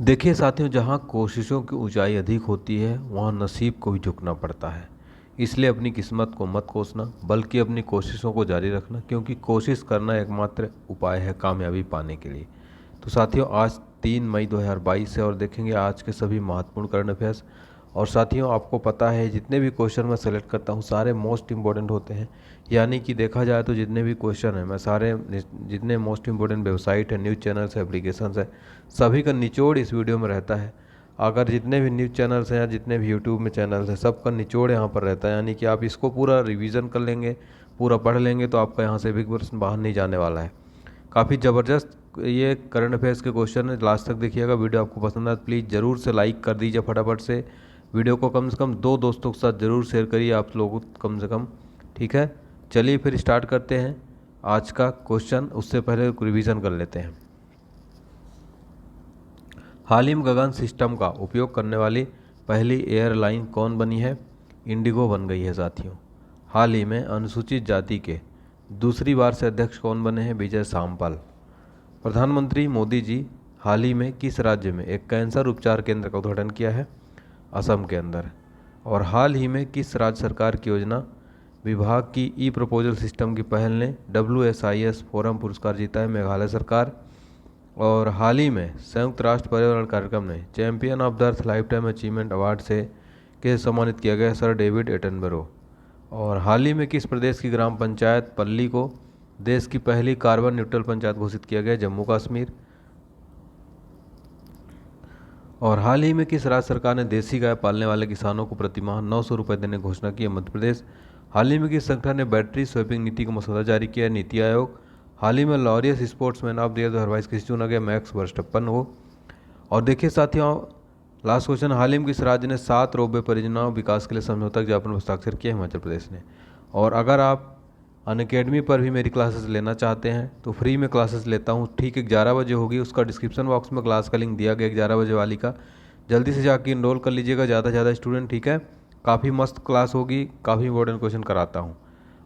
देखिए साथियों, जहाँ कोशिशों की ऊंचाई अधिक होती है वहाँ नसीब को भी झुकना पड़ता है। इसलिए अपनी किस्मत को मत कोसना, बल्कि अपनी कोशिशों को जारी रखना, क्योंकि कोशिश करना एकमात्र उपाय है कामयाबी पाने के लिए। तो साथियों, आज 3 मई 2022 है और देखेंगे आज के सभी महत्वपूर्ण करंट अफेयर्स। और साथियों, आपको पता है जितने भी क्वेश्चन मैं सेलेक्ट करता हूँ सारे मोस्ट इंपॉर्टेंट होते हैं। यानी कि देखा जाए तो जितने भी क्वेश्चन हैं मैं सारे, जितने मोस्ट इंपॉर्टेंट वेबसाइट है, न्यूज़ चैनल्स है, एप्लीकेशंस है, सभी का निचोड़ इस वीडियो में रहता है। अगर जितने भी न्यूज़ चैनल्स हैं या जितने भी यूट्यूब में चैनल्स हैं, सबका निचोड़ यहाँ पर रहता है। यानी कि आप इसको पूरा रिवीजन कर लेंगे, पूरा पढ़ लेंगे तो आपका यहाँ से भी प्रश्न बाहर नहीं जाने वाला है। काफ़ी ज़बरदस्त ये करंट अफेयर्स के क्वेश्चन है, लास्ट तक देखिएगा। वीडियो आपको पसंद आए प्लीज़ ज़रूर से लाइक कर दीजिए फटाफट से। वीडियो को कम से कम 2 दोस्तों के साथ ज़रूर शेयर करिए आप लोगों कम से कम, ठीक है। चलिए फिर स्टार्ट करते हैं आज का क्वेश्चन। उससे पहले रिवीजन कर लेते हैं। हाल ही में गगन सिस्टम का उपयोग करने वाली पहली एयरलाइन कौन बनी है? इंडिगो बन गई है साथियों। हाल ही में अनुसूचित जाति के दूसरी बार से अध्यक्ष कौन बने हैं? विजय सांपल। प्रधानमंत्री मोदी जी हाल ही में किस राज्य में एक कैंसर उपचार केंद्र का उद्घाटन किया है? असम के अंदर। और हाल ही में किस राज्य सरकार की योजना विभाग की ई प्रपोजल सिस्टम की पहल ने WSIS फोरम पुरस्कार जीता है? मेघालय सरकार। और हाल ही में संयुक्त राष्ट्र पर्यावरण कार्यक्रम ने champion of the earth life time achievement award से किसे सम्मानित किया गया? Sir David Attenborough. और हाल ही में किस प्रदेश की ग्राम पंचायत पल्ली को देश की पहली कार्बन न्यूट्रल पंचायत घोषित किया गया? जम्मू कश्मीर। और हाल ही में किस राज्य सरकार ने देसी गाय पालने वाले किसानों को प्रतिमाह 900 रुपये देने की घोषणा की है? मध्य प्रदेश। हाल ही में किस संगठन ने बैटरी स्वैपिंग नीति का मसौदा जारी किया है? नीति आयोग। हाल ही में Laureus sportsman of the year 2022 किसे चुना गया? मैक्स वर्स्टप्पन हो। और देखिए साथियों, लास्ट क्वेश्चन, हाल ही में किस राज्य ने 7 रोपवे परियोजनाओं विकास के लिए समझौता ज्ञापन पर हस्ताक्षर किया? हिमाचल प्रदेश ने। और अगर आप अनअकैडमी पर भी मेरी क्लासेस लेना चाहते हैं तो फ्री में क्लासेस लेता हूँ, ठीक 11 बजे होगी। उसका डिस्क्रिप्शन बॉक्स में क्लास का लिंक दिया गया 11 बजे वाली का, जल्दी से जाके इनरोल कर लीजिएगा ज़्यादा से ज़्यादा स्टूडेंट, ठीक है। काफ़ी मस्त क्लास होगी, काफ़ी इंपॉर्टेंट क्वेश्चन कराता हूँ।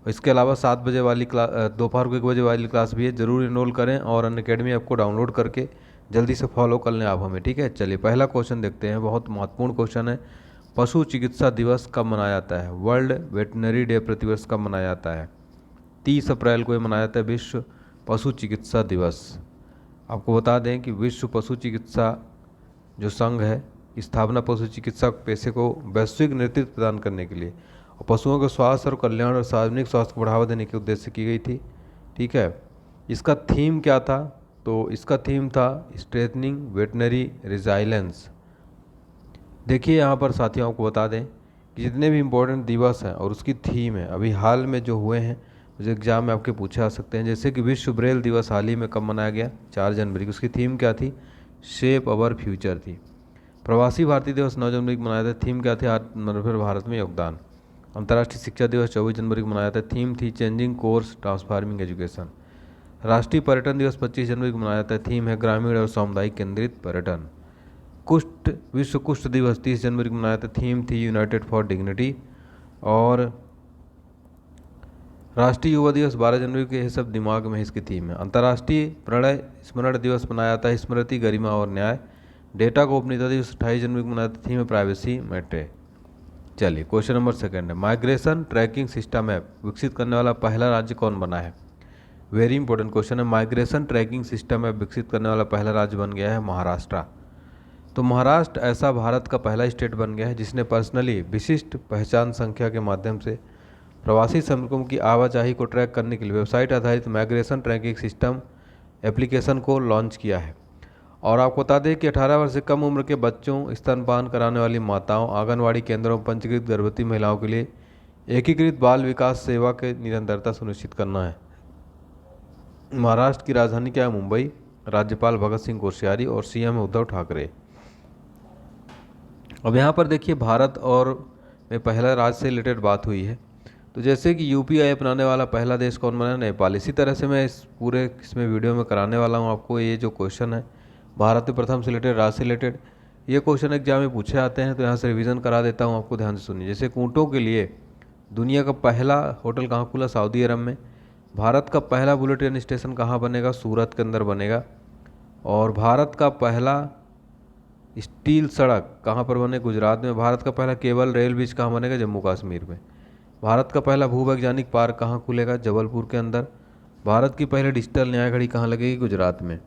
इसके अलावा 7 बजे वाली क्लास, दोपहर को 1 बजे वाली क्लास भी है, ज़रूर इनरोल करें और अनअकैडमी ऐप को डाउनलोड करके जल्दी से फॉलो कर लें आप हमें, ठीक है। चलिए पहला क्वेश्चन देखते हैं, बहुत महत्वपूर्ण क्वेश्चन है। पशु चिकित्सा दिवस कब मनाया जाता है? वर्ल्ड वेटनरी डे प्रतिवर्ष कब मनाया जाता है? 30 अप्रैल को ये मनाया जाता है विश्व पशु चिकित्सा दिवस। आपको बता दें कि विश्व पशु चिकित्सा जो संघ है, स्थापना पशु चिकित्सा पेशे को वैश्विक नेतृत्व प्रदान करने के लिए और पशुओं के स्वास्थ्य और कल्याण और सार्वजनिक स्वास्थ्य को बढ़ावा देने के उद्देश्य से की गई थी, ठीक है। इसका थीम क्या था? तो इसका थीम था स्ट्रेथनिंग वेटनरी रिजाइलेंस। देखिए यहाँ पर साथियों आपको बता दें कि जितने भी इम्पोर्टेंट दिवस हैं और उसकी थीम है अभी हाल में जो हुए हैं, जो एग्जाम में आपके पूछे आ सकते हैं। जैसे कि विश्व ब्रेल दिवस हाल ही में कब मनाया गया? 4 जनवरी को। उसकी थीम क्या थी? शेप अवर फ्यूचर थी। प्रवासी भारतीय दिवस 9 जनवरी को मनाया था, थीम क्या थी? आत्मनिर्भर भारत में योगदान। अंतर्राष्ट्रीय शिक्षा दिवस 24 जनवरी को मनाया था, थीम थी चेंजिंग कोर्स ट्रांसफार्मिंग एजुकेशन। राष्ट्रीय पर्यटन दिवस 25 जनवरी को मनाया जाता है, थीम है ग्रामीण और सामुदायिक केंद्रित पर्यटन। विश्व कुष्ठ दिवस 30 जनवरी को मनाया था, थीम थी यूनाइटेड फॉर डिग्निटी। और राष्ट्रीय युवा दिवस 12 जनवरी को, ये सब दिमाग में इसकी थीम है। अंतर्राष्ट्रीय प्रणय स्मरण दिवस मनाया जाता है, स्मृति गरिमा और न्याय। डेटा गोपनीयता दिवस 28 जनवरी को मनाया था, थीम है प्राइवेसी मैटर। चलिए क्वेश्चन नंबर सेकंड है, माइग्रेशन ट्रैकिंग सिस्टम ऐप विकसित करने वाला पहला राज्य कौन बना है? वेरी इंपॉर्टेंट क्वेश्चन है। माइग्रेशन ट्रैकिंग सिस्टम ऐप विकसित करने वाला पहला राज्य बन गया है महाराष्ट्र। तो महाराष्ट्र ऐसा भारत का पहला स्टेट बन गया है जिसने पर्सनली विशिष्ट पहचान संख्या के माध्यम से प्रवासी श्रमिकों की आवाजाही को ट्रैक करने के लिए वेबसाइट आधारित माइग्रेशन ट्रैकिंग सिस्टम एप्लीकेशन को लॉन्च किया है। और आपको बता दें कि 18 वर्ष से कम उम्र के बच्चों, स्तनपान कराने वाली माताओं, आंगनवाड़ी केंद्रों, पंजीकृत गर्भवती महिलाओं के लिए एकीकृत बाल विकास सेवा के निरंतरता सुनिश्चित करना है। महाराष्ट्र की राजधानी क्या है? मुंबई। राज्यपाल भगत सिंह कोश्यारी और CM उद्धव ठाकरे। अब यहाँ पर देखिए भारत और में पहला राज्य से रिलेटेड बात हुई है। तो जैसे कि UPI अपनाने वाला पहला देश कौन बना? नेपाल। इसी तरह से मैं इस पूरे इसमें वीडियो में कराने वाला हूँ आपको ये जो क्वेश्चन है भारत में प्रथम से रिलेटेड, राज्य से रिलेटेड। ये क्वेश्चन एग्जाम में पूछे आते हैं तो यहाँ से रिवीजन करा देता हूँ आपको, ध्यान से सुनिए। जैसे ऊँटों के लिए दुनिया का पहला होटल कहाँ खुला? सऊदी अरब में। भारत का पहला बुलेट ट्रेन स्टेशन कहाँ बनेगा? सूरत के अंदर बनेगा। और भारत का पहला स्टील सड़क कहाँ पर बने? गुजरात में। भारत का पहला केबल रेल ब्रिज कहाँ बनेगा? जम्मू कश्मीर में। भारत का पहला भूवैज्ञानिक पार्क कहाँ खुलेगा? जबलपुर के अंदर। भारत की पहले डिजिटल न्याय घड़ी कहाँ लगेगी? गुजरात में।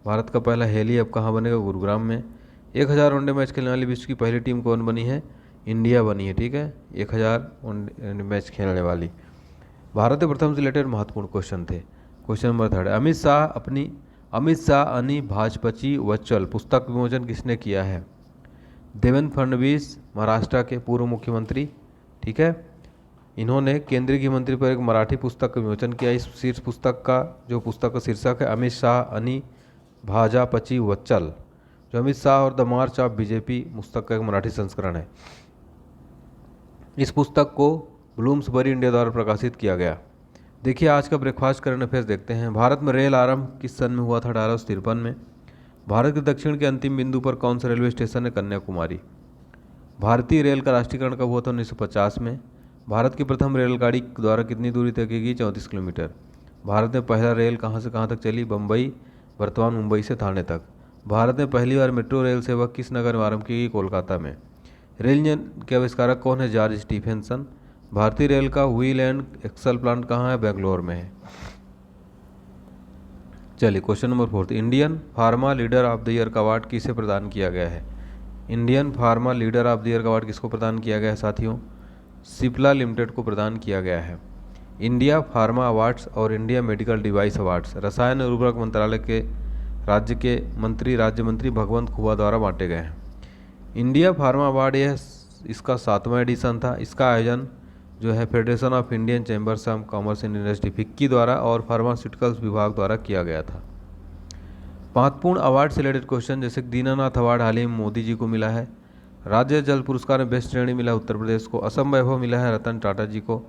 भारत का पहला हेली अब कहाँ बनेगा? गुरुग्राम में। 1000 वनडे मैच खेलने वाली विश्व की पहली टीम कौन बनी है? इंडिया बनी है, ठीक है, 1000 वनडे मैच खेलने वाली। भारत के प्रथम से रिलेटेड महत्वपूर्ण क्वेश्चन थे। क्वेश्चन नंबर 3, अमित शाह अनि भाजपची वच्चल पुस्तक विमोचन किसने किया है? देवेंद्र फडणवीस, महाराष्ट्र के पूर्व मुख्यमंत्री, ठीक है, इन्होंने केंद्रीय गृह मंत्री पर एक मराठी पुस्तक का विमोचन किया। इस शीर्ष पुस्तक का शीर्षक है अमित शाह अनि भाजपची वच्चल, जो अमित शाह और द मार्च ऑफ बीजेपी पुस्तक का एक मराठी संस्करण है। इस पुस्तक को ब्लूम्सबरी इंडिया द्वारा प्रकाशित किया गया। देखिए आज का ब्रेकफास्ट करंट अफेयर्स देखते हैं। भारत में रेल आरंभ किस सन में हुआ था? 1853 में। भारत के दक्षिण के अंतिम बिंदु पर कौन सा रेलवे स्टेशन है? कन्याकुमारी। भारतीय रेल का राष्ट्रीयकरण कब हुआ था? 1950 में। भारत की प्रथम रेलगाड़ी द्वारा कितनी दूरी तय की गई? 34 किलोमीटर। भारत में पहला रेल कहाँ से कहाँ तक चली? बम्बई, वर्तमान मुंबई से ठाणे तक। भारत में पहली बार मेट्रो रेल सेवा किस नगर में आरंभ की गई? कोलकाता में। रेल इंजन के आविष्कारक कौन है? George Stephenson. भारतीय रेल का व्हील एंड एक्सल प्लांट कहाँ है? बेंगलोर में है। चलिए question number 4, Indian pharma leader of the year का अवार्ड किसे प्रदान किया गया है? Indian pharma leader of the year का अवार्ड किसको प्रदान किया गया है साथियों? सिप्ला लिमिटेड को प्रदान किया गया है। इंडिया फार्मा अवार्ड्स और इंडिया मेडिकल डिवाइस अवार्ड्स रसायन और उर्वरक मंत्रालय के राज्य मंत्री भगवंत खुबा द्वारा बांटे गए हैं। इंडिया फार्मा अवार्ड यह इसका 7वां एडिशन था। इसका आयोजन जो है federation of Indian chambers of commerce and industry FICCI द्वारा और फार्मास्यूटिकल्स विभाग द्वारा किया गया था। महत्वपूर्ण अवार्ड से रिलेटेड क्वेश्चन, जैसे दीनानाथ अवार्ड हाल ही में मोदी जी को मिला है। राज्य जल पुरस्कार में बेस्ट श्रेणी मिला उत्तर प्रदेश को। असम वैभव मिला है रतन टाटा जी को।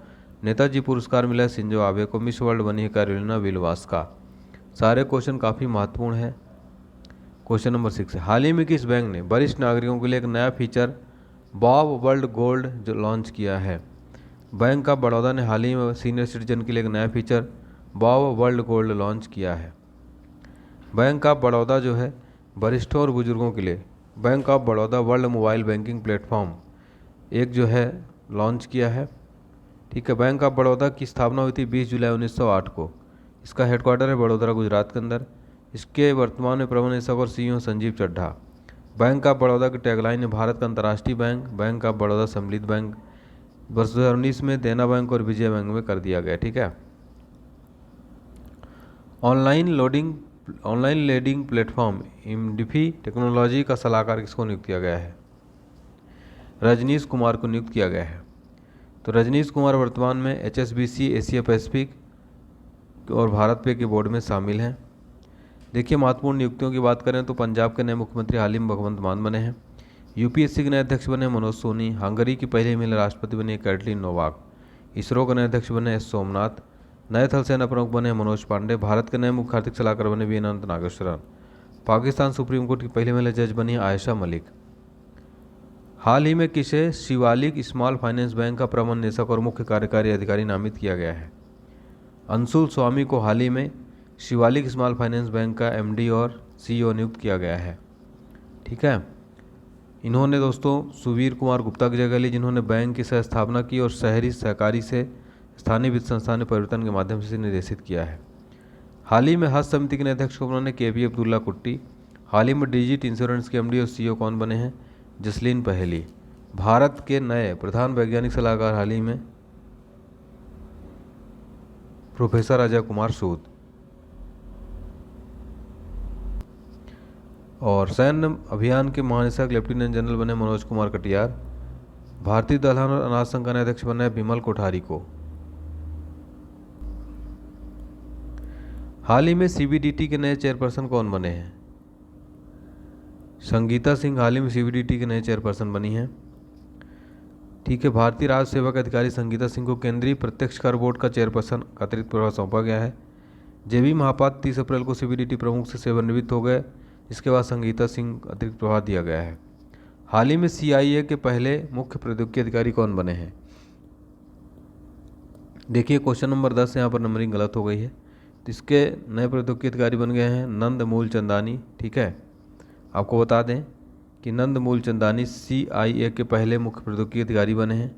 नेताजी पुरस्कार मिला है शिंजो आबे को। मिस वर्ल्ड बनी है कैरोलिना विल्वास्का। सारे क्वेश्चन काफ़ी महत्वपूर्ण है। क्वेश्चन नंबर 6, हाल ही में किस बैंक ने वरिष्ठ नागरिकों के लिए एक नया फीचर बॉब वर्ल्ड गोल्ड जो लॉन्च किया है? बैंक ऑफ बड़ौदा ने हाल ही में सीनियर सिटीजन के लिए एक नया feature Bob world gold launch किया है। बैंक ऑफ बड़ौदा जो है वरिष्ठों और बुजुर्गों के लिए bank of Baroda world mobile banking platform एक जो है लॉन्च किया है, ठीक है। बैंक ऑफ बड़ौदा की स्थापना हुई थी 20 जुलाई 1908 को। इसका हेडक्वार्टर है बड़ोदरा गुजरात के अंदर। इसके वर्तमान में प्रबंध निदेशक और CEO Sanjiv Chadha. Bank of Baroda की टैगलाइन है भारत का अंतर्राष्ट्रीय बैंक। बैंक ऑफ बड़ौदा सम्मिलित बैंक वर्ष 2019 में देना बैंक और विजय बैंक में कर दिया गया, ठीक है। ऑनलाइन लेडिंग प्लेटफॉर्म इमडिफी टेक्नोलॉजी का सलाहकार किसको नियुक्त किया गया है? रजनीश कुमार को नियुक्त किया गया है। तो रजनीश कुमार वर्तमान में HSBC एशिया पैसिफिक और भारत पे के बोर्ड में शामिल हैं। देखिए महत्वपूर्ण नियुक्तियों की बात करें तो पंजाब के नए मुख्यमंत्री हाल ही में भगवंत मान बने हैं। UPSC के नए अध्यक्ष बने मनोज सोनी। हंगरी की पहली महिला राष्ट्रपति बनी कैटलिन नोवाक। इसरो के नए अध्यक्ष बने S सोमनाथ। नए थल सेना प्रमुख बने मनोज पांडे। भारत के नए मुख्य आर्थिक सलाहकार बने V Anantha Nageswaran. Pakistan supreme court की पहली महिला जज बनी आयशा मलिक। हाल ही में किसे शिवालिक स्मॉल फाइनेंस बैंक का प्रबंध निदेशक और मुख्य कार्यकारी अधिकारी नामित किया गया है? अंशुल स्वामी को हाल ही में शिवालिक स्मॉल फाइनेंस बैंक का MD और CEO नियुक्त किया गया है, ठीक है। इन्होंने दोस्तों सुवीर कुमार गुप्ता की जगह ली, जिन्होंने बैंक की सह स्थापना की और शहरी सहकारी से स्थानीय वित्त संस्थान में परिवर्तन के माध्यम से निर्देशित किया है। हाल ही में हज समिति के नए अध्यक्ष को उन्होंने KP अब्दुल्ला कुट्टी। हाल ही में डिजिट इंश्योरेंस के MD और CEO कौन बने हैं? जसलीन पहेली। भारत के नए प्रधान वैज्ञानिक सलाहकार हाल ही में प्रोफेसर अजय कुमार सूद। और सैन्य अभियान के महानिदेशक लेफ्टिनेंट जनरल बने मनोज कुमार कटियार। भारतीय दलहन और अनाज संघ का नए अध्यक्ष बना है बिमल कोठारी को। हाल ही में CBDT के नए चेयरपर्सन कौन बने हैं? संगीता सिंह हाल ही में CBDT के नए चेयरपर्सन बनी हैं, ठीक है। भारतीय राजस्व सेवा के अधिकारी संगीता सिंह को केंद्रीय प्रत्यक्ष कर बोर्ड का चेयरपर्सन का अतिरिक्त प्रभार सौंपा गया है। JB महापात्र 30 अप्रैल को CBDT प्रमुख से सेवानिवृत्त हो गए। इसके बाद संगीता सिंह अतिरिक्त प्रभार दिया गया है। हाल ही में CIA के पहले मुख्य प्रौद्योगिकी अधिकारी कौन बने हैं? देखिए क्वेश्चन नंबर 10 यहाँ पर नंबरिंग गलत हो गई है। तो इसके नए प्रौद्योगिकी अधिकारी बन गए हैं नंद मूल चंदानी, ठीक है। आपको बता दें कि नंद मूलचंदानी CIA के पहले मुख्य प्रौद्योगिकी अधिकारी बने हैं।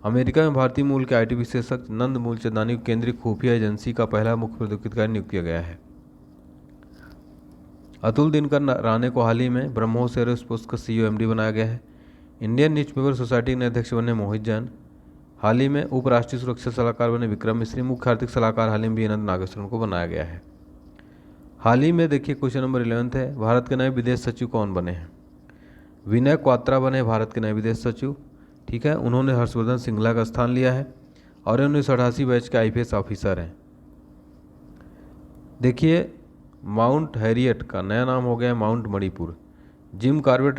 अमेरिका में भारतीय मूल के IT विशेषज्ञ नंद मूलचंदानी को केंद्रीय खुफिया एजेंसी का पहला मुख्य प्रौद्योगिकी अधिकारी नियुक्त किया गया है। अतुल दिनकर राणे को हाल ही में ब्रह्मोस एरोस्पेस का CEO MD बनाया गया है। इंडियन न्यूज़पेपर सोसाइटी के नए अध्यक्ष बने मोहित जैन। हाल ही में उपराष्ट्रीय सुरक्षा सलाहकार बने विक्रम मिश्री। मुख्य आर्थिक सलाहकार हाल ही में अनंत नागेश्वरन को बनाया गया है। हाल ही में देखिए क्वेश्चन नंबर 11 है, भारत के नए विदेश सचिव कौन बने हैं? विनय क्वात्रा बने भारत के नए विदेश सचिव। ठीक है, उन्होंने हर्षवर्धन श्रृंगला का स्थान लिया है और 1988 बैच के IPS ऑफिसर हैं। देखिए माउंट हैरियट का नया नाम हो गया mount Manipur. Jim Corbett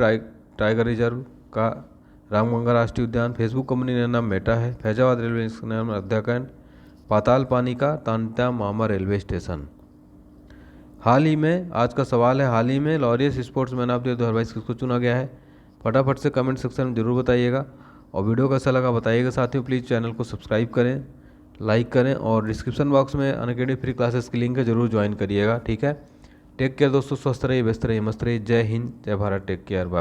tiger reserve का रामगंगा राष्ट्रीय उद्यान। फेसबुक कंपनी का नाम मेटा है। फैजाबाद रेलवे स्टेशन का नाम अद्याकंड। पाताल पानी का तांता मामा रेलवे स्टेशन। हाल ही में आज का सवाल है, हाल ही में Laureus sports man of the year 2022 किसको चुना गया है? फटाफट से कमेंट सेक्शन में जरूर बताइएगा और वीडियो कैसा लगा बताइएगा। साथियों प्लीज़ चैनल को सब्सक्राइब करें, लाइक करें और डिस्क्रिप्शन बॉक्स में अनअकैडमी फ्री क्लासेस की लिंक है, जरूर ज्वाइन करिएगा। ठीक है, टेक केयर दोस्तों, स्वस्थ रहिए, व्यस्त रहिए, मस्त रहिए। जय हिंद, जय भारत, टेक केयर, बाय।